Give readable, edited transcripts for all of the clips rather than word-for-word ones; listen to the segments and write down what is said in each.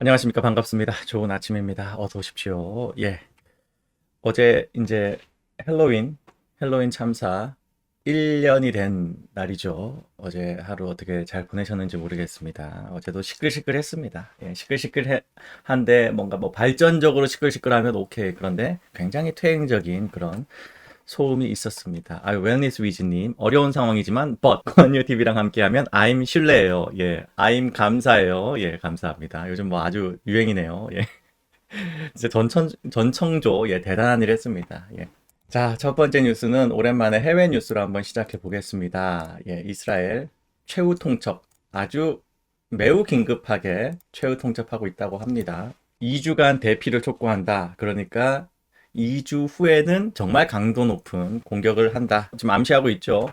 안녕하십니까. 반갑습니다. 좋은 아침입니다. 어서 오십시오. 예. 어제 이제 헬로윈 참사 1년이 된 날이죠. 어제 하루 어떻게 잘 보내셨는지 모르겠습니다. 어제도 시끌시끌했습니다. 예, 시끌시끌한데 뭔가 뭐 발전적으로 시끌시끌하면 오케이. 그런데 굉장히 퇴행적인 그런 소음이 있었습니다. 웰니스 위즈님, 어려운 상황이지만, but, 권유 TV랑 함께하면, I'm 신뢰해요. 예, I'm 감사해요. 예, 감사합니다. 요즘 뭐 아주 유행이네요. 예. 진짜 전청조, 예, 대단한 일 했습니다. 예. 자, 첫 번째 뉴스는 오랜만에 해외 뉴스로 한번 시작해 보겠습니다. 예, 이스라엘 최후 통첩. 아주 매우 긴급하게 최후 통첩하고 있다고 합니다. 2주간 대피를 촉구한다. 그러니까 2주 후에는 정말 강도 높은 공격을 한다. 지금 암시하고 있죠.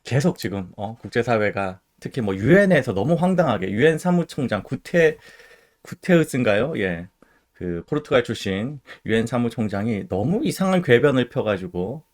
계속 지금 국제사회가 특히 뭐 유엔에서 너무 황당하게 유엔 사무총장 구테우스인가요? 예. 그 포르투갈 출신 유엔 사무총장이 너무 이상한 궤변을 펴가지고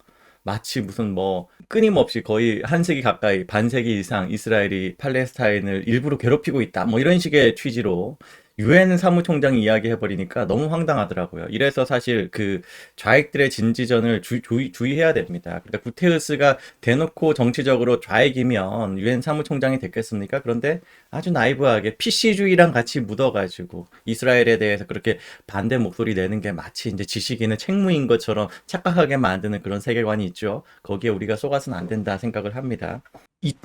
마치 무슨 뭐 끊임없이 거의 한 세기 가까이 반세기 이상 이스라엘이 팔레스타인을 일부러 괴롭히고 있다 뭐 이런 식의 취지로 유엔 사무총장이 이야기해버리니까 너무 황당하더라고요. 이래서 사실 그 좌익들의 진지전을 주의해야 됩니다. 그러니까 구테우스가 대놓고 정치적으로 좌익이면 유엔 사무총장이 됐겠습니까? 그런데 아주 나이브하게 PC주의랑 같이 묻어가지고 이스라엘에 대해서 그렇게 반대 목소리 내는 게 마치 이제 지식인의 책무인 것처럼 착각하게 만드는 그런 세계관이 있죠. 거기에 우리가 속아서는 안 된다 생각을 합니다.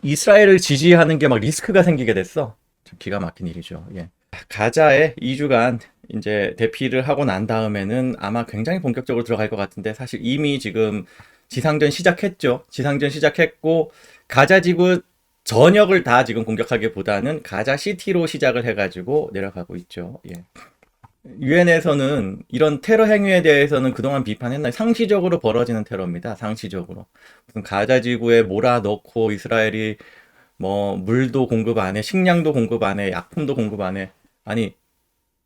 이스라엘을 지지하는 게 막 리스크가 생기게 됐어. 좀 기가 막힌 일이죠. 예. 가자에 2주간 이제 대피를 하고 난 다음에는 아마 굉장히 본격적으로 들어갈 것 같은데 사실 이미 지금 지상전 시작했죠. 지상전 시작했고 가자 지구 전역을 다 지금 공격하기보다는 가자 시티로 시작을 해가지고 내려가고 있죠. 예. 유엔에서는 이런 테러 행위에 대해서는 그동안 비판했나요? 상시적으로 벌어지는 테러입니다. 상시적으로. 무슨 가자 지구에 몰아넣고 이스라엘이 뭐 물도 공급 안 해, 식량도 공급 안 해, 약품도 공급 안 해. 아니,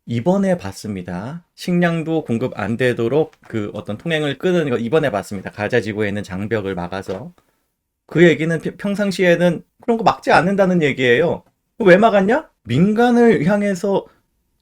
이번에 봤습니다. 식량도 공급 안 되도록 그 어떤 통행을 끄는 거 이번에 봤습니다. 가자 지구에 있는 장벽을 막아서. 그 얘기는 평상시에는 그런 거 막지 않는다는 얘기예요. 왜 막았냐? 민간을 향해서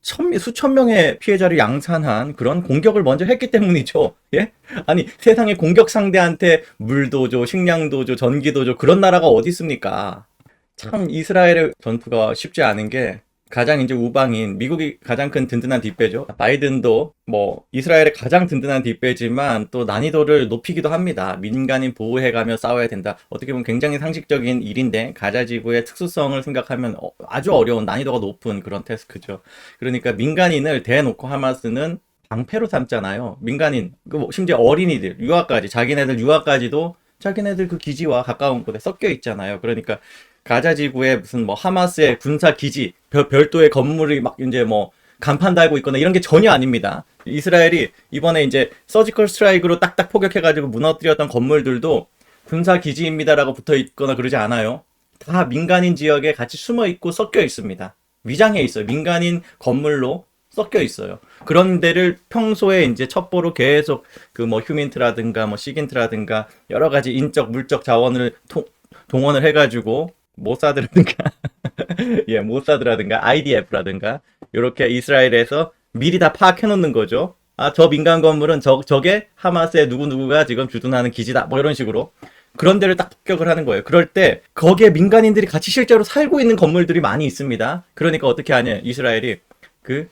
수천 명의 피해자를 양산한 그런 공격을 먼저 했기 때문이죠. 예? 아니, 세상에 공격 상대한테 물도 줘, 식량도 줘, 전기도 줘, 그런 나라가 어디 있습니까? 참 이스라엘의 전투가 쉽지 않은 게 가장 이제 우방인 미국이 가장 큰 든든한 뒷배죠. 바이든도 뭐 이스라엘의 가장 든든한 뒷배지만 또 난이도를 높이기도 합니다. 민간인 보호해가며 싸워야 된다. 어떻게 보면 굉장히 상식적인 일인데 가자 지구의 특수성을 생각하면 아주 어려운 난이도가 높은 그런 태스크죠. 그러니까 민간인을 대놓고 하마스는 방패로 삼잖아요. 민간인, 심지어 어린이들, 유아까지, 자기네들 유아까지도 자기네들 그 기지와 가까운 곳에 섞여 있잖아요. 그러니까 가자 지구에 무슨 뭐 하마스의 군사 기지, 별도의 건물이 막 이제 뭐 간판 달고 있거나 이런 게 전혀 아닙니다. 이스라엘이 이번에 이제 서지컬 스트라이크로 딱딱 포격해가지고 무너뜨렸던 건물들도 군사 기지입니다라고 붙어 있거나 그러지 않아요. 다 민간인 지역에 같이 숨어 있고 섞여 있습니다. 위장해 있어요. 민간인 건물로 섞여 있어요. 그런 데를 평소에 이제 첩보로 계속 그 뭐 휴민트라든가 뭐 시긴트라든가 여러 가지 인적 물적 자원을 동원을 해가지고 모사드라든가 예 모사드라든가 IDF라든가 이렇게 이스라엘에서 미리 다 파악해 놓는 거죠. 아, 저 민간 건물은 저게 하마스의 누구누구가 지금 주둔하는 기지다. 뭐 이런 식으로. 그런 데를 딱 폭격을 하는 거예요. 그럴 때 거기에 민간인들이 같이 실제로 살고 있는 건물들이 많이 있습니다. 그러니까 어떻게 하냐? 이스라엘이 그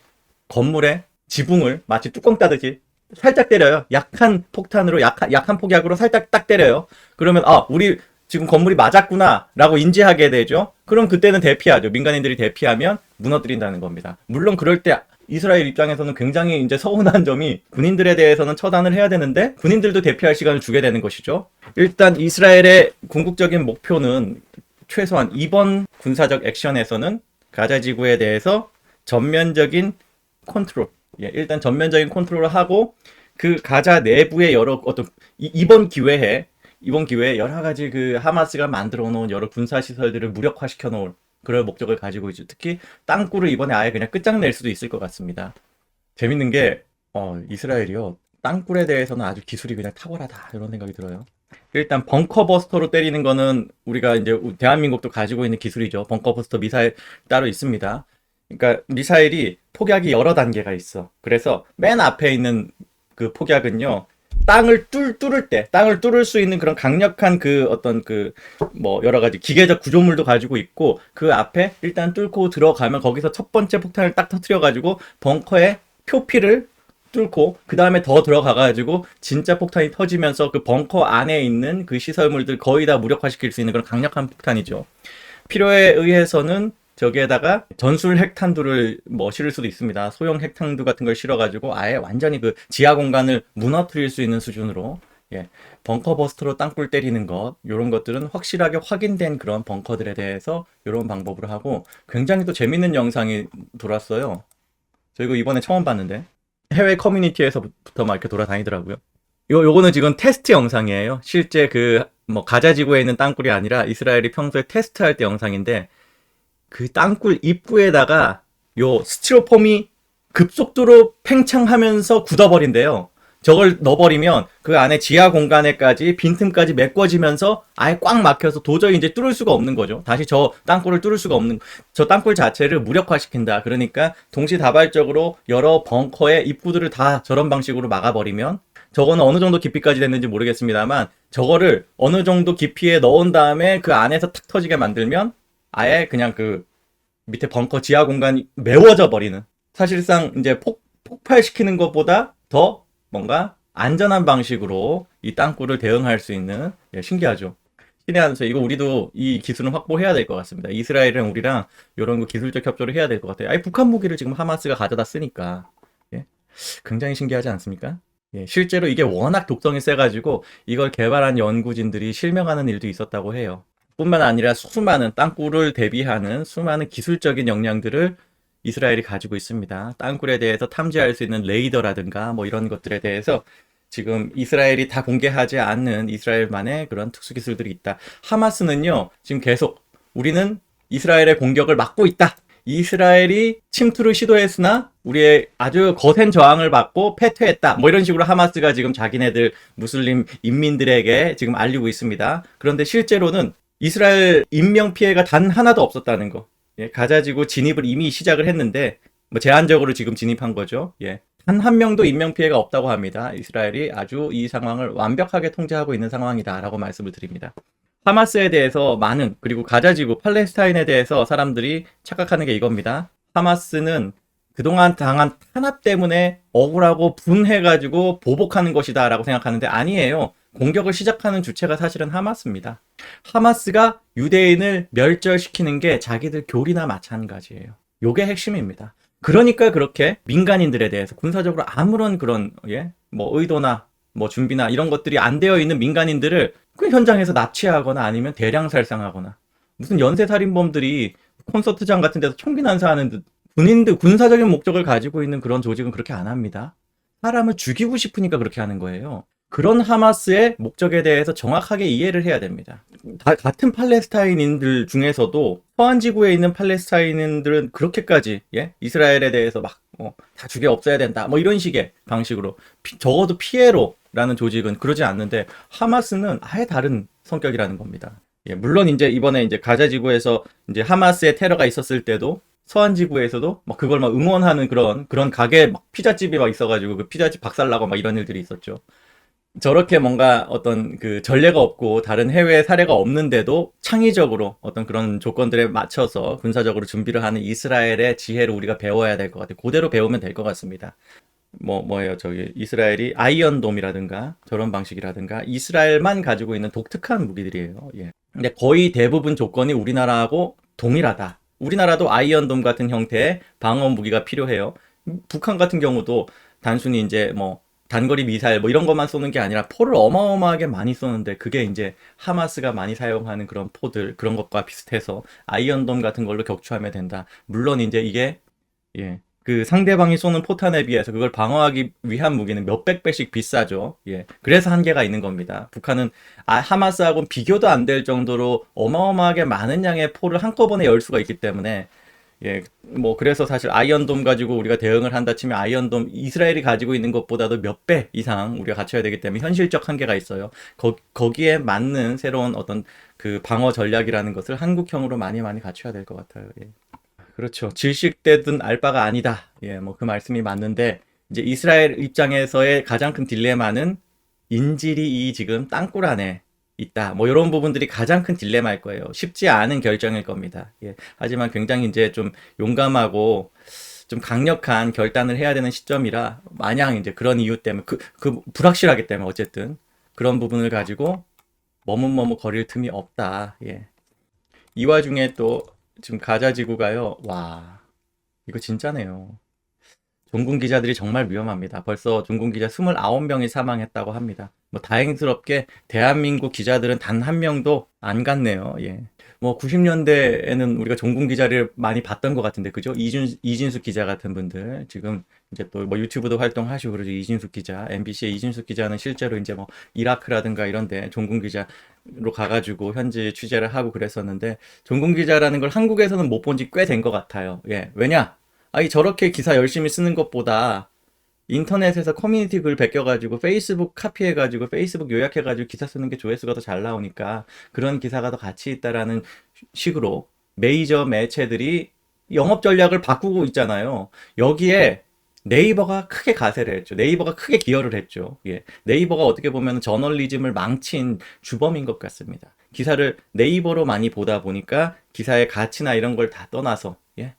건물의 지붕을 마치 뚜껑 따듯이 살짝 때려요. 약한 폭탄으로 약한 폭약으로 살짝 딱 때려요. 그러면 우리 지금 건물이 맞았구나라고 인지하게 되죠. 그럼 그때는 대피하죠. 민간인들이 대피하면 무너뜨린다는 겁니다. 물론 그럴 때 이스라엘 입장에서는 굉장히 이제 서운한 점이 군인들에 대해서는 처단을 해야 되는데 군인들도 대피할 시간을 주게 되는 것이죠. 일단 이스라엘의 궁극적인 목표는 최소한 이번 군사적 액션에서는 가자 지구에 대해서 전면적인 컨트롤. 예, 일단 전면적인 컨트롤을 하고 그 가자 내부의 여러 어떤 이번 기회에 여러 가지 그 하마스가 만들어 놓은 여러 군사 시설들을 무력화시켜 놓을 그런 목적을 가지고 있죠. 특히 땅굴을 이번에 아예 그냥 끝장낼 수도 있을 것 같습니다. 재밌는 게 이스라엘이요. 땅굴에 대해서는 아주 기술이 그냥 탁월하다 이런 생각이 들어요. 일단 벙커버스터로 때리는 거는 우리가 이제 대한민국도 가지고 있는 기술이죠. 벙커버스터 미사일 따로 있습니다. 그러니까 미사일이 폭약이 여러 단계가 있어. 그래서 맨 앞에 있는 그 폭약은요. 땅을 뚫을 수 있는 그런 강력한 그 어떤 그 뭐 여러 가지 기계적 구조물도 가지고 있고 그 앞에 일단 뚫고 들어가면 거기서 첫 번째 폭탄을 딱 터트려 가지고 벙커의 표피를 뚫고 그 다음에 더 들어가 가지고 진짜 폭탄이 터지면서 그 벙커 안에 있는 그 시설물들 거의 다 무력화시킬 수 있는 그런 강력한 폭탄이죠. 필요에 의해서는 저기에다가 전술 핵탄두를 뭐 실을 수도 있습니다. 소형 핵탄두 같은 걸 실어가지고 아예 완전히 그 지하 공간을 무너뜨릴 수 있는 수준으로 예, 벙커 버스터로 땅굴 때리는 것 이런 것들은 확실하게 확인된 그런 벙커들에 대해서 이런 방법으로 하고 굉장히 또 재밌는 영상이 돌았어요. 저 이거 이번에 처음 봤는데 해외 커뮤니티에서부터 막 이렇게 돌아다니더라고요. 요거는 지금 테스트 영상이에요. 실제 그 뭐 가자 지구에 있는 땅굴이 아니라 이스라엘이 평소에 테스트할 때 영상인데 그 땅굴 입구에다가 요 스티로폼이 급속도로 팽창하면서 굳어버린대요. 저걸 넣어버리면 그 안에 지하 공간에까지 빈틈까지 메꿔지면서 아예 꽉 막혀서 도저히 이제 뚫을 수가 없는 거죠. 다시 저 땅굴을 뚫을 수가 없는, 저 땅굴 자체를 무력화시킨다. 그러니까 동시다발적으로 여러 벙커의 입구들을 다 저런 방식으로 막아버리면 저거는 어느 정도 깊이까지 됐는지 모르겠습니다만 저거를 어느 정도 깊이에 넣은 다음에 그 안에서 탁 터지게 만들면 아예 그냥 그 밑에 벙커 지하 공간이 메워져 버리는 사실상 이제 폭발시키는 것보다 더 뭔가 안전한 방식으로 이 땅굴을 대응할 수 있는 예, 신기하죠. 신의 한 수, 이거 우리도 이 기술은 확보해야 될 것 같습니다. 이스라엘이랑 우리랑 이런 거 기술적 협조를 해야 될 것 같아요. 아니 북한 무기를 지금 하마스가 가져다 쓰니까 예? 굉장히 신기하지 않습니까? 예, 실제로 이게 워낙 독성이 세가지고 이걸 개발한 연구진들이 실명하는 일도 있었다고 해요. 뿐만 아니라 수많은 땅굴을 대비하는 수많은 기술적인 역량들을 이스라엘이 가지고 있습니다. 땅굴에 대해서 탐지할 수 있는 레이더라든가 뭐 이런 것들에 대해서 지금 이스라엘이 다 공개하지 않는 이스라엘만의 그런 특수 기술들이 있다. 하마스는요, 지금 계속 우리는 이스라엘의 공격을 막고 있다. 이스라엘이 침투를 시도했으나 우리의 아주 거센 저항을 받고 패퇴했다. 뭐 이런 식으로 하마스가 지금 자기네들 무슬림 인민들에게 지금 알리고 있습니다. 그런데 실제로는 이스라엘 인명 피해가 단 하나도 없었다는 거. 예, 가자지구 진입을 이미 시작을 했는데 뭐 제한적으로 지금 진입한 거죠. 예. 단 한 명도 인명 피해가 없다고 합니다. 이스라엘이 아주 이 상황을 완벽하게 통제하고 있는 상황이다라고 말씀을 드립니다. 하마스에 대해서 많은 그리고 가자지구 팔레스타인에 대해서 사람들이 착각하는 게 이겁니다. 하마스는 그동안 당한 탄압 때문에 억울하고 분해가지고 보복하는 것이다 라고 생각하는데 아니에요. 공격을 시작하는 주체가 사실은 하마스입니다. 하마스가 유대인을 멸절시키는 게 자기들 교리나 마찬가지예요. 요게 핵심입니다. 그러니까 그렇게 민간인들에 대해서 군사적으로 아무런 그런 뭐 의도나 뭐 준비나 이런 것들이 안 되어 있는 민간인들을 그 현장에서 납치하거나 아니면 대량 살상하거나 무슨 연쇄살인범들이 콘서트장 같은 데서 총기 난사하는 듯 군인들 군사적인 목적을 가지고 있는 그런 조직은 그렇게 안 합니다. 사람을 죽이고 싶으니까 그렇게 하는 거예요. 그런 하마스의 목적에 대해서 정확하게 이해를 해야 됩니다. 같은 팔레스타인인들 중에서도 서한지구에 있는 팔레스타인인들은 그렇게까지 이스라엘에 대해서 막 다 죽여 없애야 된다 뭐 이런 식의 방식으로 적어도 피에로라는 조직은 그러지 않는데 하마스는 아예 다른 성격이라는 겁니다. 물론 이제 이번에 이제 가자지구에서 이제 하마스의 테러가 있었을 때도 서한지구에서도 막 그걸 막 응원하는 그런 가게 막 피자집이 막 있어가지고 그 피자집 박살나고 막 이런 일들이 있었죠. 저렇게 뭔가 어떤 그 전례가 없고 다른 해외 사례가 없는데도 창의적으로 어떤 그런 조건들에 맞춰서 군사적으로 준비를 하는 이스라엘의 지혜를 우리가 배워야 될 것 같아요. 그대로 배우면 될 것 같습니다. 뭐예요? 저기 이스라엘이 아이언돔이라든가 저런 방식이라든가 이스라엘만 가지고 있는 독특한 무기들이에요. 예. 근데 거의 대부분 조건이 우리나라하고 동일하다. 우리나라도 아이언돔 같은 형태의 방어 무기가 필요해요. 북한 같은 경우도 단순히 이제 뭐 단거리 미사일 뭐 이런 것만 쏘는 게 아니라 포를 어마어마하게 많이 쏘는데 그게 이제 하마스가 많이 사용하는 그런 포들 그런 것과 비슷해서 아이언돔 같은 걸로 격추하면 된다. 물론 이제 이게 그 상대방이 쏘는 포탄에 비해서 그걸 방어하기 위한 무기는 몇백 배씩 비싸죠. 그래서 한계가 있는 겁니다. 북한은 하마스하고는 비교도 안 될 정도로 어마어마하게 많은 양의 포를 한꺼번에 열 수가 있기 때문에 뭐 그래서 사실 아이언돔 가지고 우리가 대응을 한다 치면 아이언돔 이스라엘이 가지고 있는 것보다도 몇 배 이상 우리가 갖춰야 되기 때문에 현실적 한계가 있어요. 거기에 맞는 새로운 어떤 그 방어 전략이라는 것을 한국형으로 많이 갖춰야 될 것 같아요. 그렇죠. 질식되든 알 바가 아니다. 예, 뭐 그 말씀이 맞는데, 이제 이스라엘 입장에서의 가장 큰 딜레마는 인질이 이 지금 땅굴 안에 있다. 뭐 이런 부분들이 가장 큰 딜레마일 거예요. 쉽지 않은 결정일 겁니다. 예. 하지만 굉장히 이제 좀 용감하고 좀 강력한 결단을 해야 되는 시점이라, 마냥 이제 그런 이유 때문에 그 불확실하기 때문에 어쨌든 그런 부분을 가지고 머뭇머뭇거릴 틈이 없다. 예. 이 와중에 또 지금 가자 지구가요. 와, 이거 진짜네요. 종군 기자들이 정말 위험합니다. 벌써 종군 기자 29명이 사망했다고 합니다. 뭐 다행스럽게 대한민국 기자들은 단 한 명도 안 갔네요. 예. 뭐 90년대에는 우리가 종군 기자를 많이 봤던 것 같은데, 그죠? 이진숙 기자 같은 분들 지금 이제 또 뭐 유튜브도 활동하시고 그러죠. 이진숙 기자, MBC의 이진숙 기자는 실제로 이제 뭐 이라크라든가 이런데 종군 기자로 가가지고 현지 취재를 하고 그랬었는데, 종군 기자라는 걸 한국에서는 못 본 지 꽤 된 것 같아요. 예, 왜냐? 아니 저렇게 기사 열심히 쓰는 것보다 인터넷에서 커뮤니티 글 베껴가지고 페이스북 카피해가지고 페이스북 요약해가지고 기사 쓰는 게 조회수가 더 잘 나오니까 그런 기사가 더 가치 있다라는 식으로 메이저 매체들이 영업 전략을 바꾸고 있잖아요. 여기에 네이버가 크게 가세를 했죠. 네이버가 크게 기여를 했죠. 예. 네이버가 어떻게 보면 저널리즘을 망친 주범인 것 같습니다. 기사를 네이버로 많이 보다 보니까 기사의 가치나 이런 걸 다 떠나서, 예.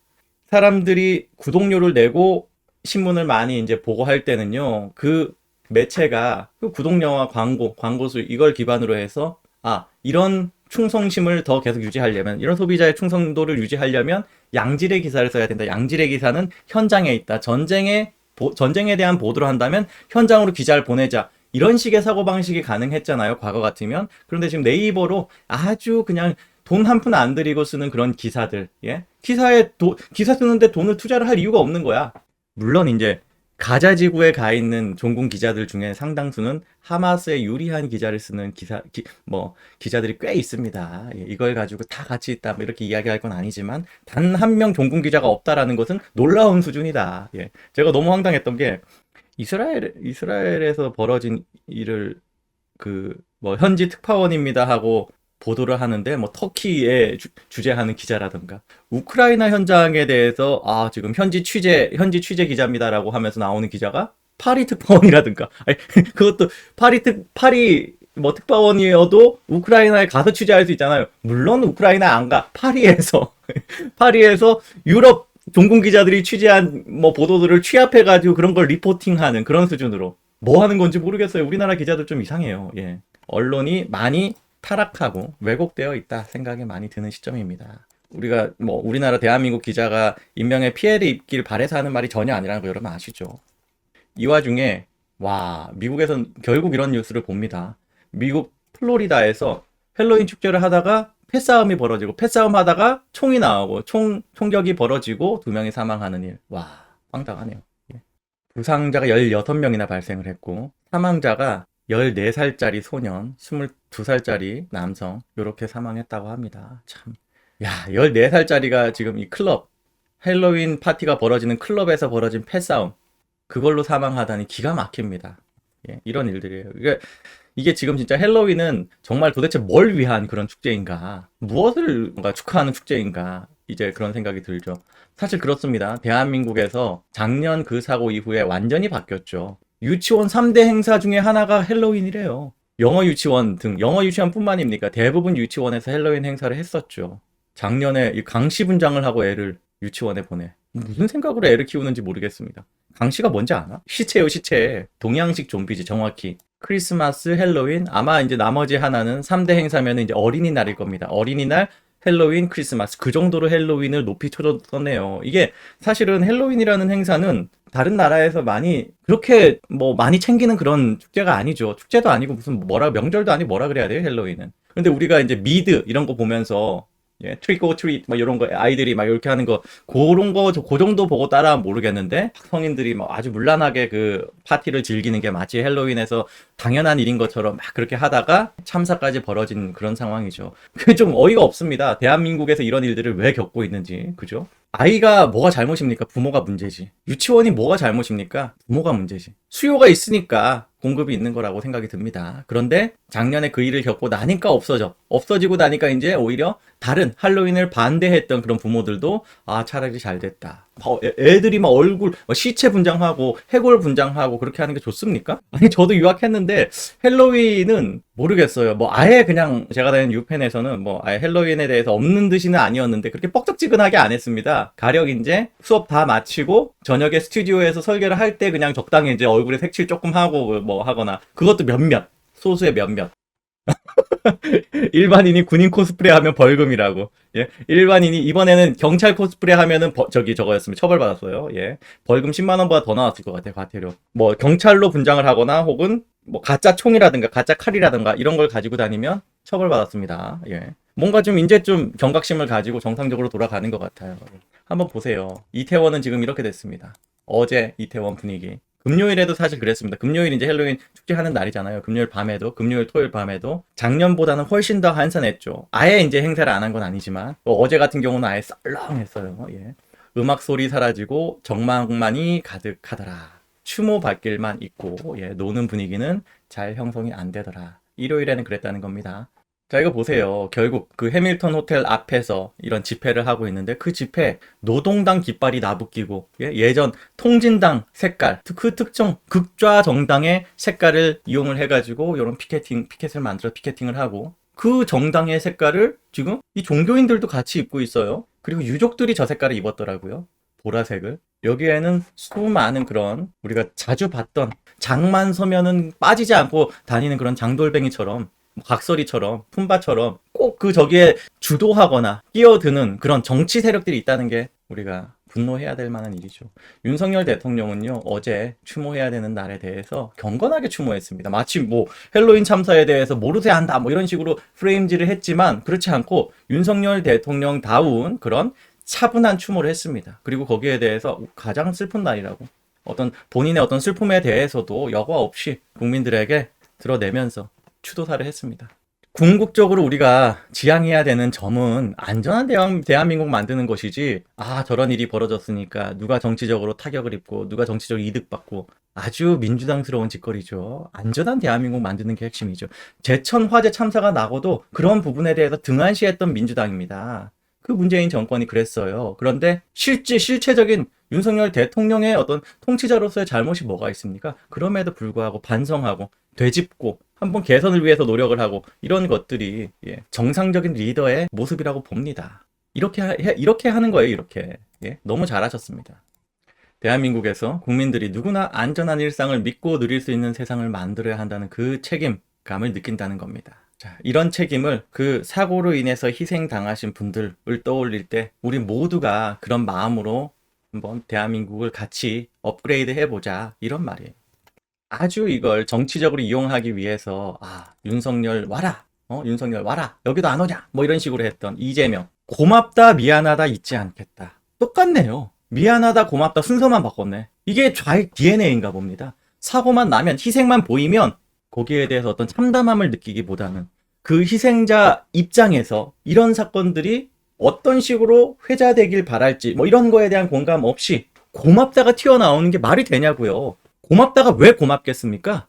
사람들이 구독료를 내고 신문을 많이 이제 보고 할 때는요, 그 매체가 그 구독료와 광고수 이걸 기반으로 해서, 아, 이런 충성심을 더 계속 유지하려면, 이런 소비자의 충성도를 유지하려면 양질의 기사를 써야 된다. 양질의 기사는 현장에 있다. 전쟁에 대한 보도를 한다면 현장으로 기자를 보내자. 이런 식의 사고방식이 가능했잖아요. 과거 같으면. 그런데 지금 네이버로 아주 그냥 돈 한 푼 안 들이고 쓰는 그런 기사들, 예? 기사 쓰는데 돈을 투자를 할 이유가 없는 거야. 물론 이제 가자 지구에 가 있는 종군 기자들 중에 상당수는 하마스에 유리한 기자를 쓰는 기자들이 꽤 있습니다. 예, 이걸 가지고 다 가치 있다 뭐 이렇게 이야기할 건 아니지만, 단 한 명 종군 기자가 없다라는 것은 놀라운 수준이다. 예. 제가 너무 황당했던 게, 이스라엘에서 벌어진 일을 뭐 현지 특파원입니다 하고 보도를 하는데, 뭐 터키에 주재하는 기자라든가 우크라이나 현장에 대해서 지금 현지 취재 기자입니다라고 하면서 나오는 기자가 파리 특파원이라든가, 아니, 그것도 파리 뭐 특파원이어도 우크라이나에 가서 취재할 수 있잖아요. 물론 우크라이나 안 가. 파리에서 유럽 종군 기자들이 취재한 뭐 보도들을 취합해가지고 그런 걸 리포팅하는 그런 수준으로 뭐 하는 건지 모르겠어요. 우리나라 기자들 좀 이상해요. 예. 언론이 많이 타락하고 왜곡되어 있다 생각이 많이 드는 시점입니다. 우리가 뭐 우리나라 대한민국 기자가 인명에 피해를 입길 바래서 하는 말이 전혀 아니라는 거 여러분 아시죠? 이 와중에 미국에선 결국 이런 뉴스를 봅니다. 미국 플로리다에서 헬로윈 축제를 하다가 패싸움이 벌어지고, 패싸움 하다가 총이 나오고 총격이 벌어지고 2명이 사망하는 일. 황당하네요. 예. 부상자가 16명이나 발생을 했고, 사망자가 14살짜리 소년, 22살짜리 남성, 요렇게 사망했다고 합니다. 참. 14살짜리가 지금 이 헬로윈 파티가 벌어지는 클럽에서 벌어진 패싸움, 그걸로 사망하다니 기가 막힙니다. 예, 이런 일들이에요. 이게 지금 진짜 헬로윈은 정말 도대체 뭘 위한 그런 축제인가? 무엇을 뭔가 축하하는 축제인가? 이제 그런 생각이 들죠. 사실 그렇습니다. 대한민국에서 작년 그 사고 이후에 완전히 바뀌었죠. 유치원 3대 행사 중에 하나가 헬로윈이래요. 영어 유치원뿐만입니까? 대부분 유치원에서 헬로윈 행사를 했었죠. 작년에 이 강씨 분장을 하고 애를 유치원에 보내. 무슨 생각으로 애를 키우는지 모르겠습니다. 강씨가 뭔지 아나? 시체요, 시체. 동양식 좀비지, 정확히. 크리스마스, 헬로윈, 아마 이제 나머지 하나는 3대 행사면 이제 어린이날일 겁니다. 어린이날, 헬로윈, 크리스마스. 그 정도로 헬로윈을 높이 쳐줬었네요. 이게 사실은 헬로윈이라는 행사는 다른 나라에서 그렇게 많이 챙기는 그런 축제가 아니죠. 축제도 아니고 명절도 아니고 뭐라 그래야 돼요, 헬로윈은. 근데 우리가 이제 미드 이런 거 보면서, 예, 트릭 오 트릿 막 이런 거 아이들이 막 이렇게 하는 거, 그런 거 그 정도 보고 따라하면 모르겠는데, 성인들이 막 아주 문란하게 그 파티를 즐기는 게 마치 헬로윈에서 당연한 일인 것처럼 막 그렇게 하다가 참사까지 벌어진 그런 상황이죠. 그게 좀 어이가 없습니다. 대한민국에서 이런 일들을 왜 겪고 있는지, 그죠? 아이가 뭐가 잘못입니까? 부모가 문제지. 유치원이 뭐가 잘못입니까? 부모가 문제지. 수요가 있으니까 공급이 있는 거라고 생각이 듭니다. 그런데 작년에 그 일을 겪고 나니까 없어지고 나니까 이제 오히려 다른 할로윈을 반대했던 그런 부모들도 아, 차라리 잘 됐다. 애들이 막 얼굴 시체 분장하고 해골 분장하고 그렇게 하는 게 좋습니까? 아니, 저도 유학했는데 헬로윈은 모르겠어요. 뭐 아예 그냥 제가 다니는 유펜에서는 뭐 아예 헬로윈에 대해서 없는 듯이는 아니었는데 그렇게 뻑적지근하게 안 했습니다. 가령 이제 수업 다 마치고 저녁에 스튜디오에서 설계를 할 때 그냥 적당히 이제 얼굴에 색칠 조금 하고 뭐 하거나, 그것도 몇몇, 소수의 몇몇. 일반인이 군인 코스프레 하면 벌금이라고. 예. 일반인이 이번에는 경찰 코스프레 하면은 저거였으면 처벌받았어요. 예. 벌금 10만 원보다 더 나왔을 것 같아요, 과태료. 뭐 경찰로 분장을 하거나 혹은 뭐 가짜 총이라든가 가짜 칼이라든가 이런 걸 가지고 다니면 처벌받았습니다. 예. 뭔가 좀 이제 좀 경각심을 가지고 정상적으로 돌아가는 것 같아요. 한번 보세요. 이태원은 지금 이렇게 됐습니다. 어제 이태원 분위기. 금요일에도 사실 그랬습니다. 금요일 이제 헬로윈 축제하는 날이잖아요. 금요일 밤에도, 금요일 토요일 밤에도 작년보다는 훨씬 더 한산했죠. 아예 이제 행사를 안 한 건 아니지만 또 어제 같은 경우는 아예 썰렁했어요. 예. 음악 소리 사라지고 정막만이 가득하더라. 추모 발길만 있고, 예, 노는 분위기는 잘 형성이 안 되더라. 일요일에는 그랬다는 겁니다. 자, 이거 보세요. 결국 그 해밀턴 호텔 앞에서 이런 집회를 하고 있는데 그 집회 노동당 깃발이 나부끼고, 예전 통진당 색깔, 그 특정 극좌 정당의 색깔을 이용을 해가지고 이런 피켓을 만들어 피켓팅을 하고, 그 정당의 색깔을 지금 이 종교인들도 같이 입고 있어요. 그리고 유족들이 저 색깔을 입었더라고요. 보라색을. 여기에는 수많은 그런 우리가 자주 봤던 장만 서면은 빠지지 않고 다니는 그런 장돌뱅이처럼, 각설이처럼, 품바처럼 꼭 그 저기에 주도하거나 끼어드는 그런 정치 세력들이 있다는 게 우리가 분노해야 될 만한 일이죠. 윤석열 대통령은요, 어제 추모해야 되는 날에 대해서 경건하게 추모했습니다. 마치 뭐 헬로윈 참사에 대해서 모르쇠 한다 뭐 이런 식으로 프레임질을 했지만 그렇지 않고 윤석열 대통령다운 그런 차분한 추모를 했습니다. 그리고 거기에 대해서 가장 슬픈 날이라고, 어떤 본인의 어떤 슬픔에 대해서도 여과 없이 국민들에게 드러내면서 추도사를 했습니다. 궁극적으로 우리가 지향해야 되는 점은 안전한 대한민국 만드는 것이지, 아, 저런 일이 벌어졌으니까 누가 정치적으로 타격을 입고 누가 정치적 이득 받고, 아주 민주당스러운 짓거리죠. 안전한 대한민국 만드는 게 핵심이죠. 제천 화재 참사가 나고도 그런 부분에 대해서 등한시했던 민주당입니다. 그 문재인 정권이 그랬어요. 그런데 실체적인 윤석열 대통령의 어떤 통치자로서의 잘못이 뭐가 있습니까? 그럼에도 불구하고 반성하고 되짚고 한번 개선을 위해서 노력을 하고, 이런 것들이 정상적인 리더의 모습이라고 봅니다. 이렇게 하는 거예요. 이렇게. 너무 잘하셨습니다. 대한민국에서 국민들이 누구나 안전한 일상을 믿고 누릴 수 있는 세상을 만들어야 한다는 그 책임감을 느낀다는 겁니다. 자, 이런 책임을 그 사고로 인해서 희생당하신 분들을 떠올릴 때 우리 모두가 그런 마음으로 한번 대한민국을 같이 업그레이드 해보자, 이런 말이에요. 아주 이걸 정치적으로 이용하기 위해서 윤석열 와라, 윤석열 와라, 여기도 안 오냐, 뭐 이런 식으로 했던 이재명, 고맙다 미안하다 잊지 않겠다. 똑같네요. 미안하다 고맙다 순서만 바꿨네. 이게 좌익 DNA인가 봅니다. 사고만 나면, 희생만 보이면 거기에 대해서 어떤 참담함을 느끼기보다는 그 희생자 입장에서 이런 사건들이 어떤 식으로 회자되길 바랄지 뭐 이런 거에 대한 공감 없이 고맙다가 튀어나오는 게 말이 되냐고요. 고맙다가 왜 고맙겠습니까?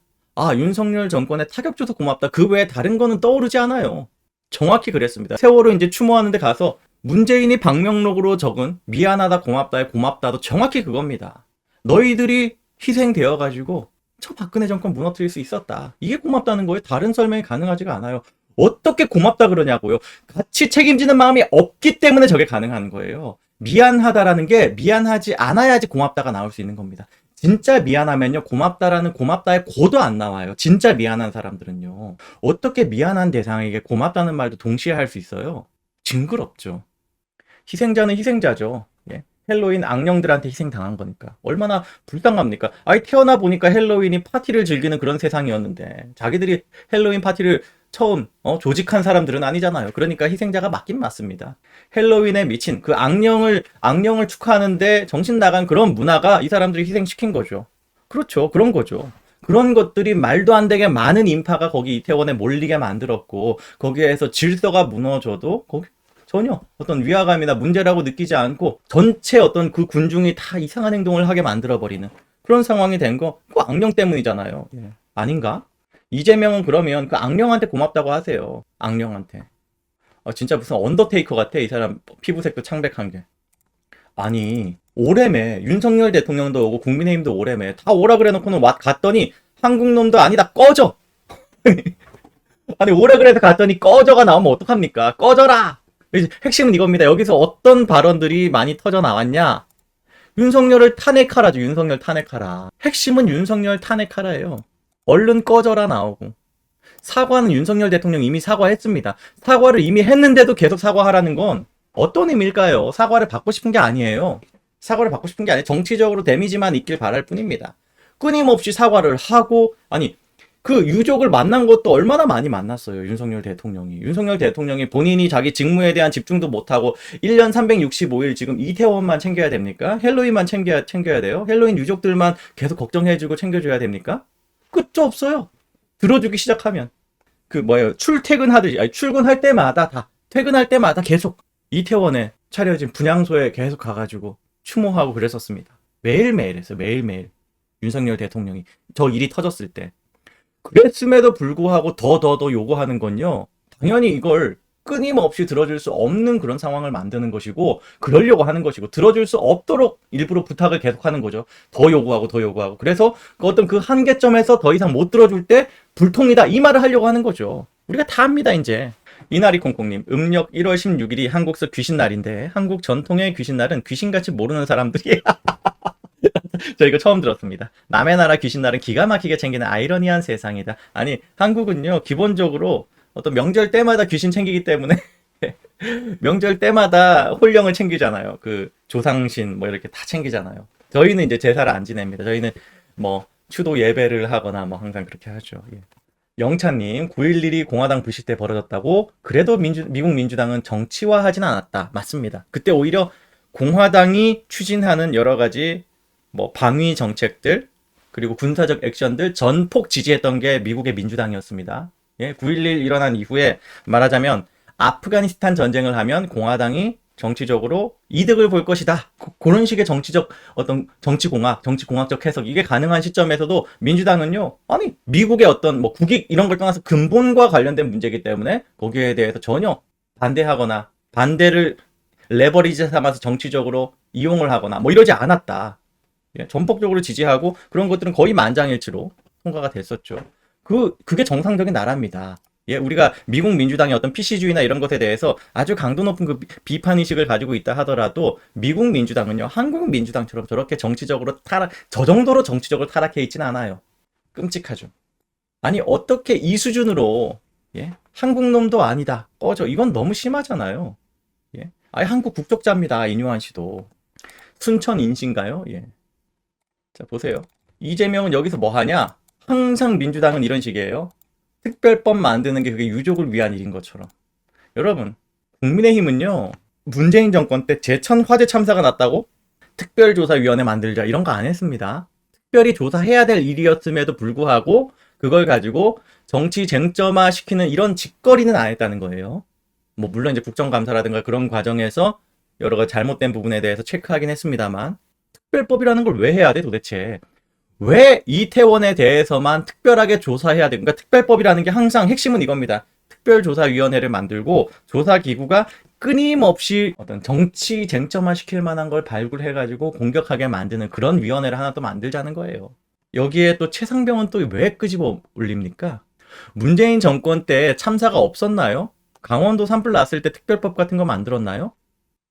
윤석열 정권에 타격 줘서 고맙다, 그 외에 다른 거는 떠오르지 않아요. 정확히 그랬습니다. 세월호 이제 추모하는데 가서 문재인이 방명록으로 적은 미안하다 고맙다의 고맙다도 정확히 그겁니다. 너희들이 희생되어가지고 저 박근혜 정권 무너뜨릴 수 있었다, 이게 고맙다는 거예요. 다른 설명이 가능하지가 않아요. 어떻게 고맙다 그러냐고요. 같이 책임지는 마음이 없기 때문에 저게 가능한 거예요. 미안하다라는 게 미안하지 않아야지 고맙다가 나올 수 있는 겁니다. 진짜 미안하면요, 고맙다라는 고맙다의 고도 안 나와요. 진짜 미안한 사람들은요. 어떻게 미안한 대상에게 고맙다는 말도 동시에 할 수 있어요? 징그럽죠. 희생자는 희생자죠. 헬로윈 악령들한테 희생당한 거니까 얼마나 불쌍합니까? 태어나 보니까 헬로윈이 파티를 즐기는 그런 세상이었는데 자기들이 헬로윈 파티를 처음 조직한 사람들은 아니잖아요. 그러니까 희생자가 맞긴 맞습니다. 헬로윈에 미친 그 악령을 축하하는데 정신 나간 그런 문화가 이 사람들이 희생시킨 거죠. 그렇죠. 그런 거죠. 그런 것들이 말도 안 되게 많은 인파가 거기 이태원에 몰리게 만들었고, 거기에서 질서가 무너져도 거기 전혀 어떤 위화감이나 문제라고 느끼지 않고 전체 어떤 그 군중이 다 이상한 행동을 하게 만들어버리는 그런 상황이 된 거, 그 악령 때문이잖아요. 아닌가? 이재명은 그러면 그 악령한테 고맙다고 하세요. 악령한테. 진짜 무슨 언더테이커 같아. 이 사람 피부색도 창백한 게. 아니, 오래매. 윤석열 대통령도 오고 국민의힘도 오래매. 다 오라 그래 놓고는 갔더니 한국 놈도 아니다. 꺼져. 아니, 오라 그래서 갔더니 꺼져가 나오면 어떡합니까? 꺼져라. 핵심은 이겁니다. 여기서 어떤 발언들이 많이 터져 나왔냐? 윤석열을 탄핵하라죠. 윤석열 탄핵하라. 핵심은 윤석열 탄핵하라예요. 얼른 꺼져라 나오고. 사과는 윤석열 대통령 이미 사과했습니다. 사과를 이미 했는데도 계속 사과하라는 건 어떤 의미일까요? 사과를 받고 싶은 게 아니에요. 사과를 받고 싶은 게 아니에요. 정치적으로 데미지만 있길 바랄 뿐입니다. 끊임없이 사과를 하고, 아니, 그 유족을 만난 것도 얼마나 많이 만났어요. 윤석열 대통령이. 윤석열 대통령이 본인이 자기 직무에 대한 집중도 못하고 1년 365일 지금 이태원만 챙겨야 됩니까? 헬로윈만 챙겨야 돼요? 헬로윈 유족들만 계속 걱정해주고 챙겨줘야 됩니까? 끝도 없어요. 들어주기 시작하면. 출퇴근하듯이, 아니, 출근할 때마다 퇴근할 때마다 계속 이태원에 차려진 분향소에 계속 가가지고 추모하고 그랬었습니다. 매일매일 했어요. 매일매일. 윤석열 대통령이. 저 일이 터졌을 때. 그랬음에도 불구하고 더 요구하는 건요. 당연히 이걸 끊임없이 들어줄 수 없는 그런 상황을 만드는 것이고, 그러려고 하는 것이고, 들어줄 수 없도록 일부러 부탁을 계속하는 거죠. 더 요구하고. 그래서 어떤 그 한계점에서 더 이상 못 들어줄 때 불통이다 이 말을 하려고 하는 거죠. 우리가 다 압니다 이제. 이나리콩콩님, 음력 1월 16일이 한국서 귀신날인데 한국 전통의 귀신날은 귀신같이 모르는 사람들이 저 이거 처음 들었습니다. 남의 나라 귀신날은 기가 막히게 챙기는 아이러니한 세상이다. 아니, 한국은요 기본적으로 어떤 명절 때마다 귀신 챙기기 때문에 명절 때마다 홀령을 챙기잖아요. 그 조상신 뭐 이렇게 다 챙기잖아요. 저희는 이제 제사를 안 지냅니다. 저희는 뭐 추도 예배를 하거나 뭐 항상 그렇게 하죠. 예. 영찬님, 9.11이 공화당 불씨 때 벌어졌다고? 그래도 미국 민주당은 정치화하진 않았다. 맞습니다. 그때 오히려 공화당이 추진하는 여러 가지 뭐 방위 정책들 그리고 군사적 액션들 전폭 지지했던 게 미국의 민주당이었습니다. 예, 9.11 일어난 이후에 말하자면 아프가니스탄 전쟁을 하면 공화당이 정치적으로 이득을 볼 것이다. 그런 식의 정치적 어떤 정치공학적 해석 이게 가능한 시점에서도 민주당은요. 아니 미국의 어떤 뭐 국익 이런 걸 떠나서 근본과 관련된 문제이기 때문에 거기에 대해서 전혀 반대하거나 반대를 레버리지 삼아서 정치적으로 이용을 하거나 뭐 이러지 않았다. 예, 전폭적으로 지지하고 그런 것들은 거의 만장일치로 통과가 됐었죠. 그게 정상적인 나라입니다. 예, 우리가 미국 민주당의 어떤 PC주의나 이런 것에 대해서 아주 강도 높은 그 비판의식을 가지고 있다 하더라도 미국 민주당은요, 한국 민주당처럼 저렇게 정치적으로 저 정도로 정치적으로 타락해 있지는 않아요. 끔찍하죠. 아니, 어떻게 이 수준으로, 예, 한국 놈도 아니다. 꺼져. 이건 너무 심하잖아요. 예. 아예 한국 국적자입니다. 이뇨한 씨도. 순천 인신가요? 예. 자, 보세요. 이재명은 여기서 뭐 하냐? 항상 민주당은 이런 식이에요. 특별법 만드는 게 그게 유족을 위한 일인 것처럼. 여러분, 국민의힘은요, 문재인 정권 때 제천 화재 참사가 났다고 특별조사위원회 만들자 이런 거 안 했습니다. 특별히 조사해야 될 일이었음에도 불구하고 그걸 가지고 정치 쟁점화 시키는 이런 짓거리는 안 했다는 거예요. 뭐 물론 이제 국정감사라든가 그런 과정에서 여러 가지 잘못된 부분에 대해서 체크하긴 했습니다만 특별법이라는 걸 왜 해야 돼 도대체? 왜 이태원에 대해서만 특별하게 조사해야 돼? 그러니까 특별법이라는 게 항상 핵심은 이겁니다. 특별조사위원회를 만들고 조사기구가 끊임없이 어떤 정치 쟁점화 시킬 만한 걸 발굴해가지고 공격하게 만드는 그런 위원회를 하나 또 만들자는 거예요. 여기에 또 최상병은 또 왜 끄집어 올립니까? 문재인 정권 때 참사가 없었나요? 강원도 산불 났을 때 특별법 같은 거 만들었나요?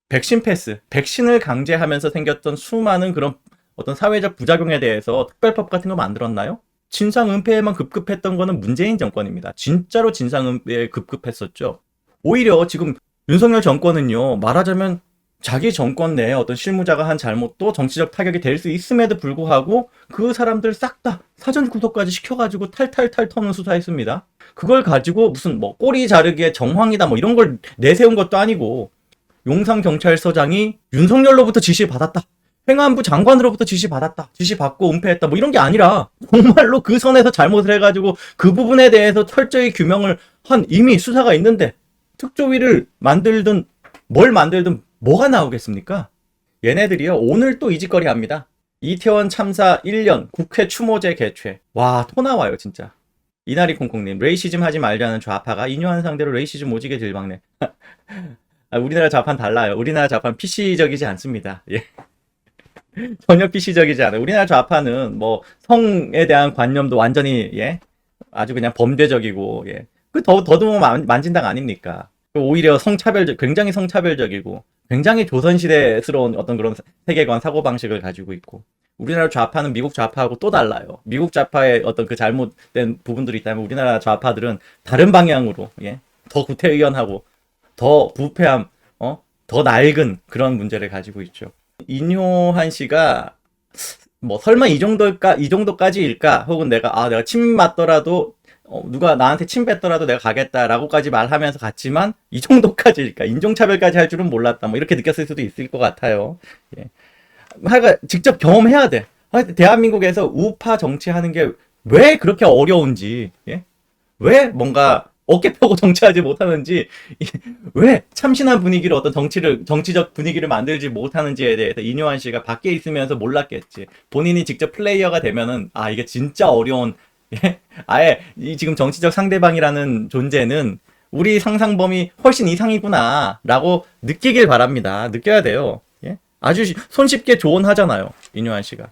백신 패스, 백신을 강제하면서 생겼던 수많은 그런 어떤 사회적 부작용에 대해서 특별법 같은 거 만들었나요? 진상은폐에만 급급했던 거는 문재인 정권입니다. 진짜로 진상은폐에 급급했었죠. 오히려 지금 윤석열 정권은요, 말하자면 자기 정권 내에 어떤 실무자가 한 잘못도 정치적 타격이 될 수 있음에도 불구하고 그 사람들 싹 다 사전 구속까지 시켜가지고 탈탈탈 터는 수사했습니다. 그걸 가지고 무슨 뭐 꼬리 자르기에 정황이다 뭐 이런 걸 내세운 것도 아니고 용산경찰서장이 윤석열로부터 지시받았다. 행안부 장관으로부터 지시받았다. 지시받고 은폐했다. 뭐 이런 게 아니라 정말로 그 선에서 잘못을 해가지고 그 부분에 대해서 철저히 규명을 한 이미 수사가 있는데 특조위를 만들든 뭘 만들든 뭐가 나오겠습니까? 얘네들이요. 오늘 또 이 짓거리 합니다. 이태원 참사 1년 국회 추모제 개최. 와, 토 나와요, 진짜. 이나리 콩콩님, 레이시즘 하지 말자는 좌파가 인요한 상대로 레이시즘 오지게 들박네. 아, 우리나라 좌파는 달라요. 우리나라 좌파는 PC적이지 않습니다. 예. 전혀 PC적이지 않아요. 우리나라 좌파는 뭐 성에 대한 관념도 완전히 예 아주 그냥 범죄적이고 예 그 더더욱 만진당 아닙니까? 오히려 굉장히 성차별적이고 굉장히 조선시대스러운 어떤 그런 세계관 사고방식을 가지고 있고 우리나라 좌파는 미국 좌파하고 또 달라요. 미국 좌파의 어떤 그 잘못된 부분들이 있다면 우리나라 좌파들은 다른 방향으로 예 더 구태의연하고 더 부패함 더 낡은 그런 문제를 가지고 있죠. 인효한 씨가 뭐 설마 이 정도까지일까? 혹은 내가 침 맞더라도 누가 나한테 침 뱉더라도 내가 가겠다라고까지 말하면서 갔지만 이 정도까지일까? 인종차별까지 할 줄은 몰랐다. 뭐 이렇게 느꼈을 수도 있을 것 같아요. 예. 하여간 직접 경험해야 돼. 대한민국에서 우파 정치하는 게 왜 그렇게 어려운지, 예? 왜 뭔가 어깨 펴고 정치하지 못하는지, 왜 참신한 분위기를 정치적 분위기를 만들지 못하는지에 대해서 이뇨한 씨가 밖에 있으면서 몰랐겠지. 본인이 직접 플레이어가 되면은, 아, 이게 진짜 어려운, 예? 아예, 이 지금 정치적 상대방이라는 존재는 우리 상상범위 훨씬 이상이구나, 라고 느끼길 바랍니다. 느껴야 돼요. 예? 아주 손쉽게 조언하잖아요. 이뇨한 씨가.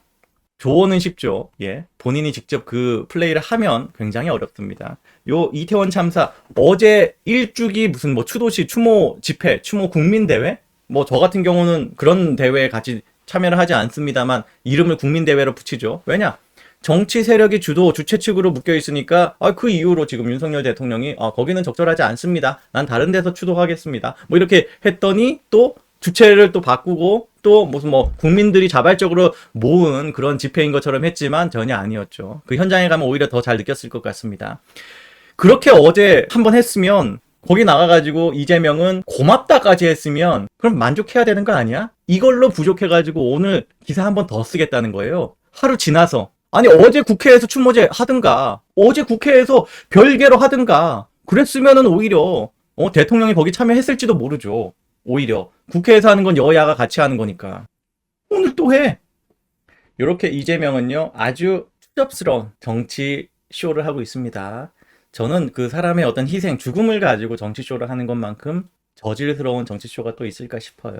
조언은 쉽죠. 예. 본인이 직접 그 플레이를 하면 굉장히 어렵습니다. 요 이태원 참사 어제 일주기 무슨 뭐 추도시 추모 집회, 추모 국민대회? 뭐 저 같은 경우는 그런 대회에 같이 참여를 하지 않습니다만 이름을 국민대회로 붙이죠. 왜냐? 정치 세력이 주체 측으로 묶여 있으니까 그 이후로 지금 윤석열 대통령이 거기는 적절하지 않습니다. 난 다른 데서 추도하겠습니다. 뭐 이렇게 했더니 또 주체를 또 바꾸고 또 무슨 뭐 국민들이 자발적으로 모은 그런 집회인 것처럼 했지만 전혀 아니었죠. 그 현장에 가면 오히려 더 잘 느꼈을 것 같습니다. 그렇게 어제 한번 했으면 거기 나가가지고 이재명은 고맙다까지 했으면 그럼 만족해야 되는 거 아니야? 이걸로 부족해가지고 오늘 기사 한번 더 쓰겠다는 거예요. 하루 지나서. 아니 어제 국회에서 추모제 하든가 어제 국회에서 별개로 하든가 그랬으면은 오히려 대통령이 거기 참여했을지도 모르죠. 오히려 국회에서 하는 건 여야가 같이 하는 거니까 오늘 또 해. 이렇게 이재명은요 아주 추접스러운 정치 쇼를 하고 있습니다. 저는 그 사람의 어떤 희생, 죽음을 가지고 정치 쇼를 하는 것만큼 저질스러운 정치 쇼가 또 있을까 싶어요.